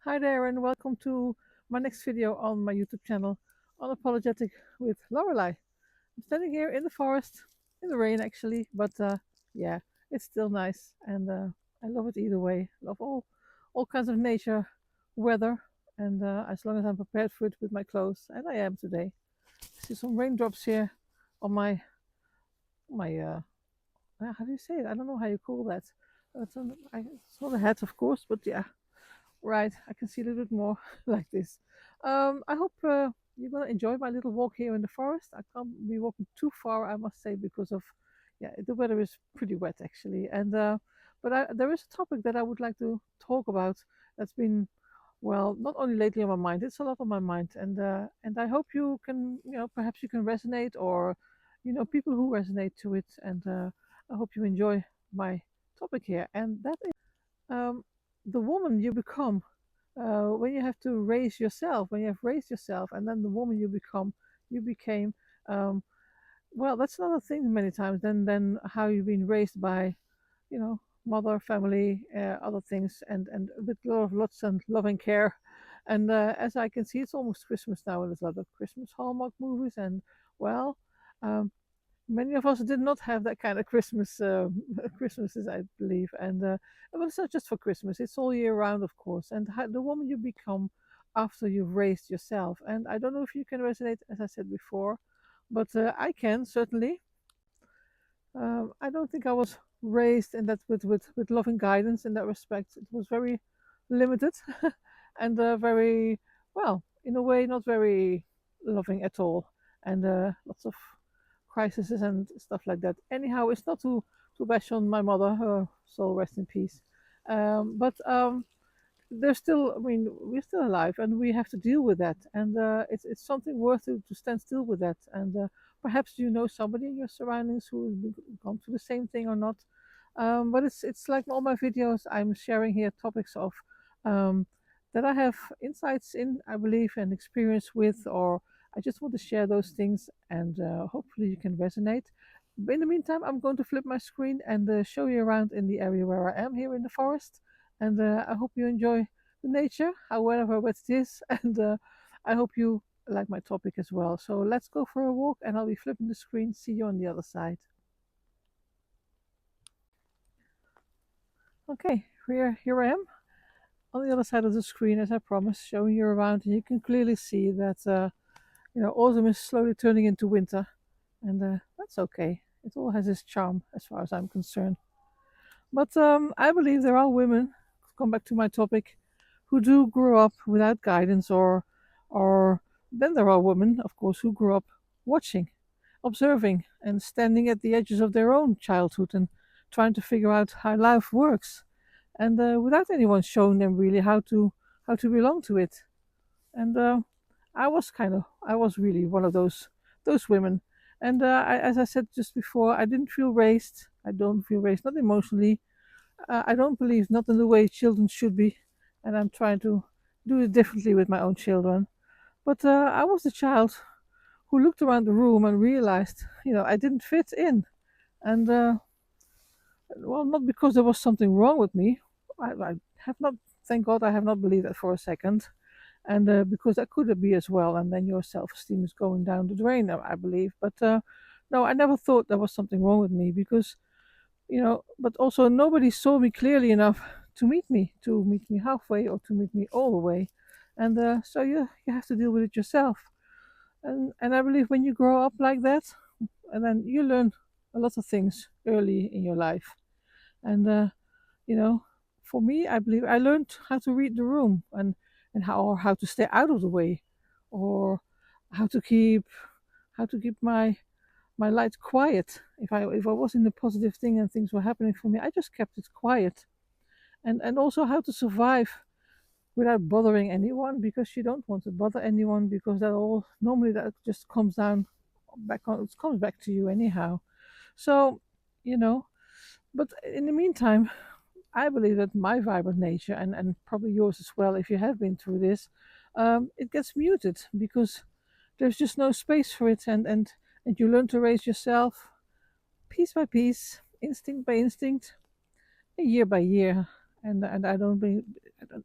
Hi there, and welcome to my next video on my YouTube channel, Unapologetic with Lorelei. I'm standing here in the forest, in the rain actually, but yeah, it's still nice, and I love it either way. Love all kinds of nature, weather, and as long as I'm prepared for it with my clothes, and I am today. I see some raindrops here on my how do you say it? I don't know how you call that. It's not a hat, of course, but yeah, right, I can see a little bit more like this. I hope you're gonna enjoy my little walk here in the forest. I can't be walking too far, I must say, because of yeah, the weather is pretty wet actually. And there is a topic that I would like to talk about that's been well, not only lately on my mind, it's a lot on my mind, and I hope you can, perhaps you can resonate, or people who resonate to it, and I hope you enjoy my topic here, and that is um, the woman you become when you have to raise yourself, when you have raised yourself, and then the woman you became. Um, well, that's another thing many times than how you've been raised by, you know, mother, family, other things, and with lots and love and care. And as I can see, it's almost Christmas now, and there's a lot of Christmas Hallmark movies, and well, um, many of us did not have that kind of Christmas Christmases, I believe, and but it's not just for Christmas; it's all year round, of course. And the woman you become after you've raised yourself, and I don't know if you can resonate, as I said before, but I can certainly. I don't think I was raised in that with loving guidance in that respect. It was very limited and very well, in a way, not very loving at all, and lots of crises and stuff like that. Anyhow, it's not to bash on my mother, her soul rest in peace. But there's still, I mean, we're still alive, and we have to deal with that, and it's something worth to stand still with that. And perhaps you know somebody in your surroundings who has gone through the same thing or not. But it's like all my videos, I'm sharing here topics of um, that I have insights in, I believe, and experience with, or I just want to share those things, and hopefully you can resonate. But in the meantime, I'm going to flip my screen and show you around in the area where I am here in the forest. And I hope you enjoy the nature, however wet it is. And I hope you like my topic as well. So let's go for a walk, and I'll be flipping the screen. See you on the other side. Okay, here I am on the other side of the screen, as I promised, showing you around. And you can clearly see that autumn is slowly turning into winter, and that's okay. It all has its charm, as far as I'm concerned. But I believe there are women, to come back to my topic, who do grow up without guidance, or then there are women, of course, who grew up watching, observing, and standing at the edges of their own childhood and trying to figure out how life works, and without anyone showing them really how to belong to it. And I was really one of those women. And as I said just before, I didn't feel raised. I don't feel raised, not emotionally. I don't believe not in the way children should be, and I'm trying to do it differently with my own children. But I was the child who looked around the room and realized, I didn't fit in, and well, not because there was something wrong with me. I have not, thank God, I have not believed that for a second, and because that could be as well, and then your self-esteem is going down the drain, I believe. But no, I never thought there was something wrong with me because but also nobody saw me clearly enough to meet me halfway or to meet me all the way, and so you have to deal with it yourself. And I believe when you grow up like that, and then you learn a lot of things early in your life, and you know, for me, I believe I learned how to read the room, and how to stay out of the way, or how to keep my light quiet. If I was in a positive thing and things were happening for me, I just kept it quiet. And also how to survive without bothering anyone, because you don't want to bother anyone, because that all normally that just comes down back on it comes back to you anyhow. So, you know, but in the meantime, I believe that my vibrant nature, and probably yours as well, if you have been through this, it gets muted because there's just no space for it, and you learn to raise yourself piece by piece, instinct by instinct, year by year. And I don't believe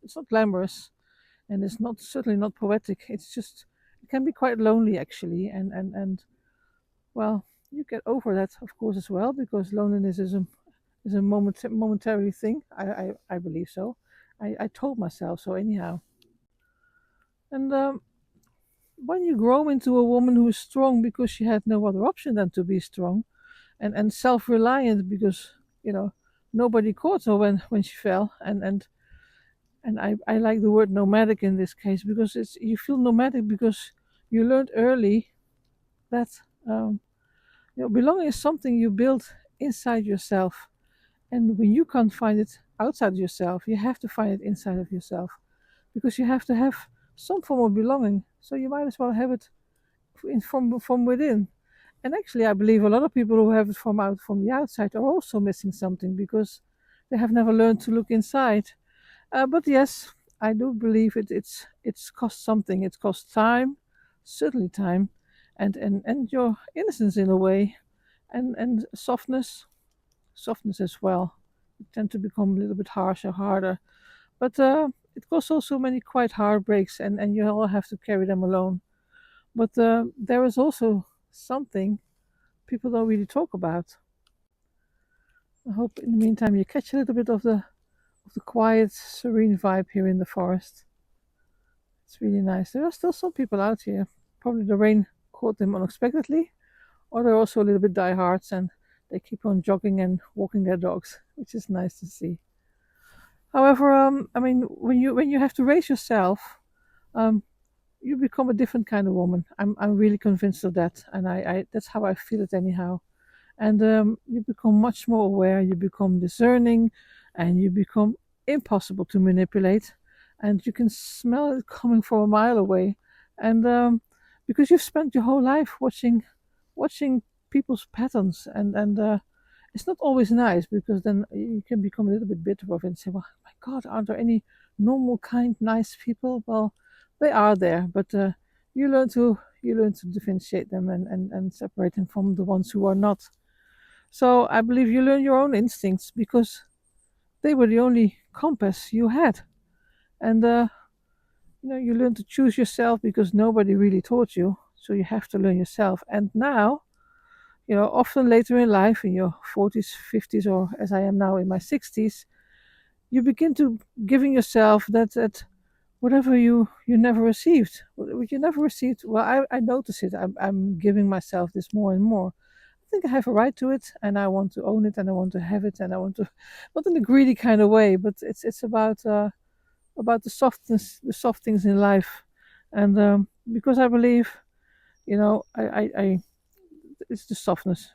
it's not glamorous. and it's not certainly not poetic. It's just it can be quite lonely actually, and well, you get over that of course as well because loneliness is a momentary thing. I believe so. I told myself so anyhow. And when you grow into a woman who is strong because she had no other option than to be strong, and self-reliant because you know nobody caught her when she fell, and I like the word nomadic in this case because it's you feel nomadic because you learned early that um, belonging is something you build inside yourself, and when you can't find it outside yourself, you have to find it inside of yourself because you have to have some form of belonging. So you might as well have it from within. And actually, I believe a lot of people who have it from the outside are also missing something because they have never learned to look inside. But yes, I do believe it's cost something. It costs time, certainly time, and your innocence in a way, and softness as well. You tend to become a little bit harsher, harder. But it costs also many quite heartbreaks, and you all have to carry them alone. But there is also something people don't really talk about. I hope in the meantime you catch a little bit of the quiet, serene vibe here in the forest. It's really nice. There are still some people out here. Probably the rain caught them unexpectedly, or they're also a little bit diehards and they keep on jogging and walking their dogs, which is nice to see. However, I mean, when you have to raise yourself, um, you become a different kind of woman. I'm really convinced of that, and I that's how I feel it anyhow. And you become much more aware, you become discerning, and you become impossible to manipulate, and you can smell it coming from a mile away. And because you've spent your whole life watching people's patterns, and it's not always nice because then you can become a little bit bitter of it and say, well, my God, aren't there any normal, kind, nice people? Well, they are there, but you learn to differentiate them and separate them from the ones who are not. So I believe you learn your own instincts because they were the only compass you had. And you learn to choose yourself because nobody really taught you. So you have to learn yourself. And now, often later in life, in your 40s, 50s, or as I am now in my 60s, you begin to giving yourself that whatever you never received. What you never received, well, I notice it. I'm giving myself this more and more. I think I have a right to it, and I want to own it, and I want to have it, and I want to, not in a greedy kind of way, but it's about the soft things in life, and because I believe, I it's the softness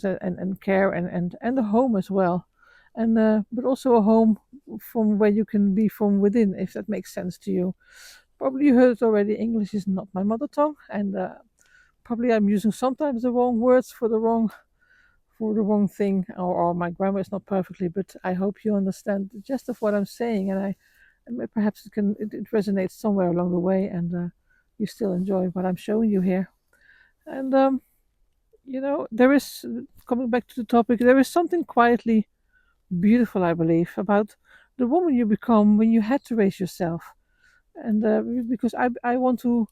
and care and a home as well, and but also a home from where you can be from within, if that makes sense to you. Probably you heard it already. English is not my mother tongue, and probably I'm using sometimes the wrong words for the wrong thing, or my grammar is not perfectly, but I hope you understand the gist of what I'm saying, and perhaps it resonates somewhere along the way, and you still enjoy what I'm showing you here. And there is, coming back to the topic, there is something quietly beautiful, I believe, about the woman you become when you had to raise yourself, and because I want to,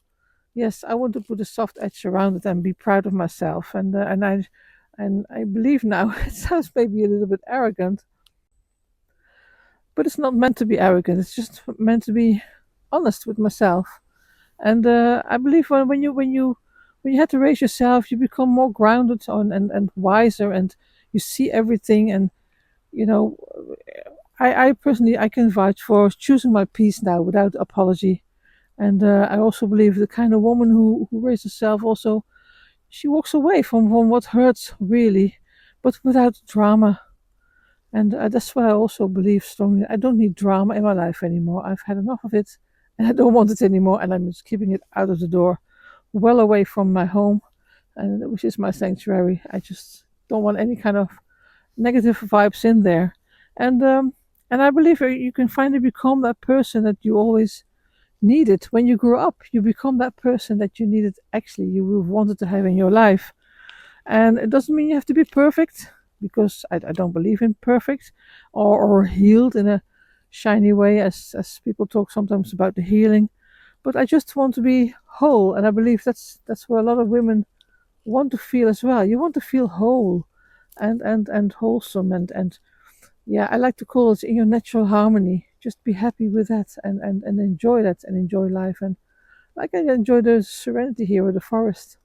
yes, I want to put a soft edge around it and be proud of myself, and I believe now it sounds maybe a little bit arrogant, but it's not meant to be arrogant. It's just meant to be honest with myself. And I believe when you had to raise yourself, you become more grounded on and wiser, and you see everything. And you know, I personally I can vouch for choosing my peace now without apology. And I also believe the kind of woman who raised herself also she walks away from what hurts really, but without drama. And that's what I also believe strongly. I don't need drama in my life anymore. I've had enough of it, and I don't want it anymore. And I'm just keeping it out of the door, well away from my home, and which is my sanctuary. I just don't want any kind of negative vibes in there. And and I believe you can finally become that person that you always needed when you grew up. You become that person that you needed. Actually, you wanted to have in your life. And it doesn't mean you have to be perfect because I don't believe in perfect or healed in a shiny way, as people talk sometimes about the healing. But I just want to be whole, and I believe that's what a lot of women want to feel as well. You want to feel whole, and wholesome, and yeah, I like to call it in your natural harmony. Just be happy with that, and enjoy that, and enjoy life. And like I enjoy the serenity here with the forest.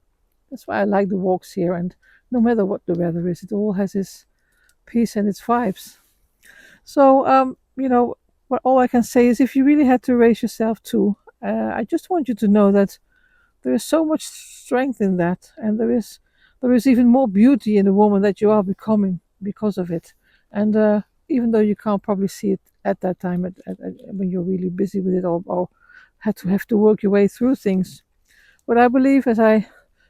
That's why I like the walks here. And no matter what the weather is, it all has its peace and its vibes. So, what all I can say is, if you really had to raise yourself too, I just want you to know that there is so much strength in that, and there is even more beauty in the woman that you are becoming because of it. And even though you can't probably see it at that time, when you're really busy with it, or have to work your way through things. But I believe,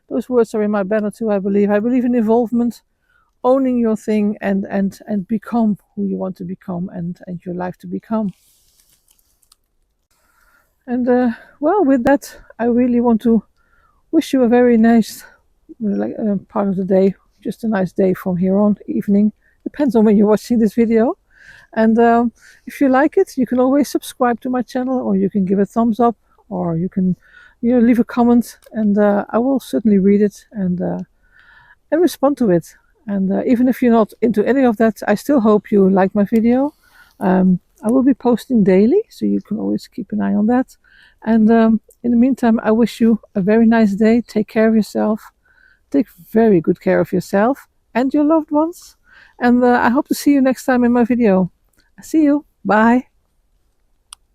those words are in my banner too. I believe in involvement, owning your thing, and become who you want to become, and your life to become. And well, with that, I really want to wish you a very nice, part of the day. Just a nice day from here on, evening. Depends on when you're watching this video. And if you like it, you can always subscribe to my channel, or you can give a thumbs up, or you can, leave a comment, and I will certainly read it, and respond to it. And even if you're not into any of that, I still hope you like my video. I will be posting daily, so you can always keep an eye on that. And in the meantime, I wish you a very nice day. Take care of yourself. Take very good care of yourself and your loved ones. And I hope to see you next time in my video. See you. Bye.